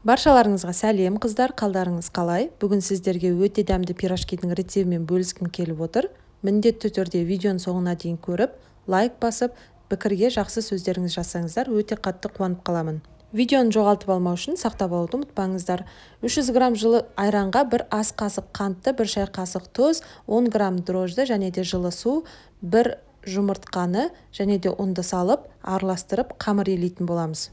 Баршаларыңызға сәлем қыздар, қалдарыңыз қалай? Бүгін сіздерге өте дәмді пирожкидің рецептімен бөліскім келіп отыр. Міндетті түрде видеоның соңына дейін көріп, лайк басып, пікірге жақсы сөздеріңіз жазсаңыздар, өте қатты қуанып қаламын. Видеоны жоғалтып алмау үшін сақтап алуды ұмытпаңыздар. 300 грамм жылы айранға 1 ас қасық қантты, 1 шай қасық тұз, 10 грамм дрожжі және де жылы су, 1 жұмыртқаны және де ұнды салып, араластырып қамыр илейтін боламыз.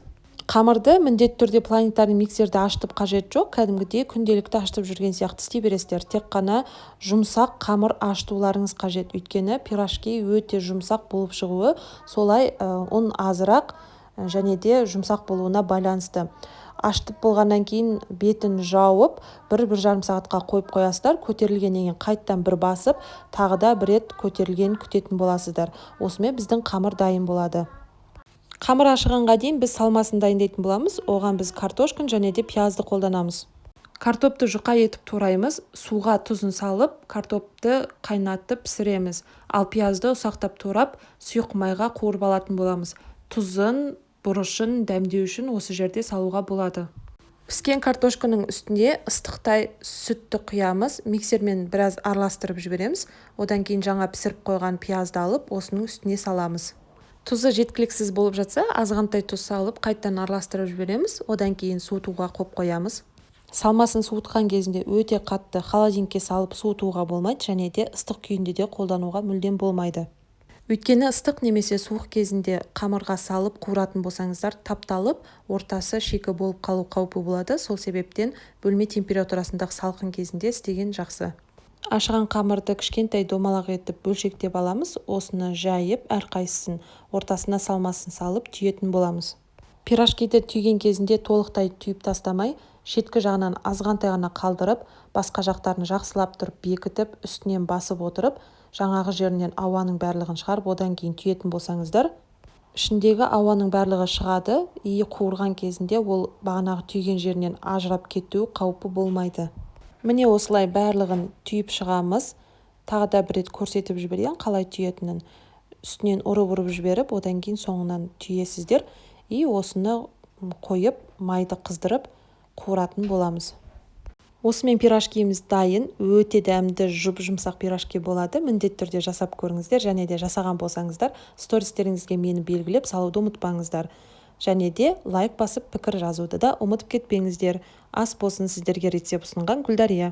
Қамырды міндетті түрде планетарный миксерді ашытып қажет жоқ, кәдімгідей күнделікті ашытып жүрген сияқты істей бересіздер. Тек қана жұмсақ қамыр ашытуларыңыз қажет, өйткені пирожки өте жұмсақ болып шығуы солай ұн азырақ және де жұмсақ болуына байланысты. Ашытып болғаннан кейін бетін жауып 1-1,5 сағатқа қойып қоясыздар. Көтерілгеннен кейін қайттан бір басып, тағы да бір рет көтерілген күтетін боласыздар. Осымен біздің қамыр дайын болады. Қамыр ашығанға дейін біз салмасын дайындайтын боламыз. Оған біз картошканы және де пиязды қолданамыз. Картопты жұқа етіп тураймыз. Суға тұзын салып, картопты қайнатып пісіреміз. Ал пиязды ұсақтап турап, сұйық майға қуырып алатын боламыз. Тұзын, бұрышын дәмдеу үшін осы жерде салуға болады. Піскен картошканың үстіне ыстықтай сүтті құямыз. Миксермен біраз араластырып жібереміз. Одан кейін жаңа пісіріп қойған пиязды алып, осының үстіне саламыз. Тұзы жеткіліксіз болып жатса, азғантай тұз салып, қайттан араластырып жібереміз. Одан кейін суытуға қойып қоямыз. Салмасын суытқан кезінде өте қатты холодильникке салып суытуға болмайды, және де ыстық күйінде де қолдануға мүлдем болмайды. Өйткені ыстық немесе суық кезінде қамырға салып қуыратын болсаңыздар, тапталып, ортасы шикі болып қалу қаупі болады. Сол себептен бөлме температурасындағы салқын кезінде істеген жақсы. Ашыған қамырды кішкентай домалақ етіп бөлшектеп аламыз. Осыны жайып, әрқайсысын ортасына салмасын салып түйетін боламыз. Пирожкиді түйген кезінде толықтай түйіп тастамай, шеткі жағынан азғантай ғана қалдырып, басқа жақтарын жақсылап тұрып бекітіп, үстінен басып отырып, жаңағы жерінен ауаның барлығын шығарып, одан кейін түйетін болсаңыздар, ішіндегі ауаның барлығы шығады, қуырған кезінде ол бағанағы түйген жерінен ажырап кету қаупі болмайды. Міне осылай барлығын түйіп шығамыз. Тағы да бір рет көрсетіп жіберейін, қалай түйетінін. Үстінен ұрып жіберіп, одан кейін соңынан түйесіздер. Осыны қойып, майды қыздырып, қуыратын боламыз. Осымен пирожкиіміз дайын. Өте дәмді жұмсақ пирожки болады. Міндетті түрде жасап көріңіздер, және де жасаған болсаңыздар, стористеріңізге мені белгілеп салуды ұмытпаңыздар. Және де лайк басып пікір жазуды да ұмытып кетпеңіздер. Ас болсын сіздерге рецепт ұсынған Гүлдария.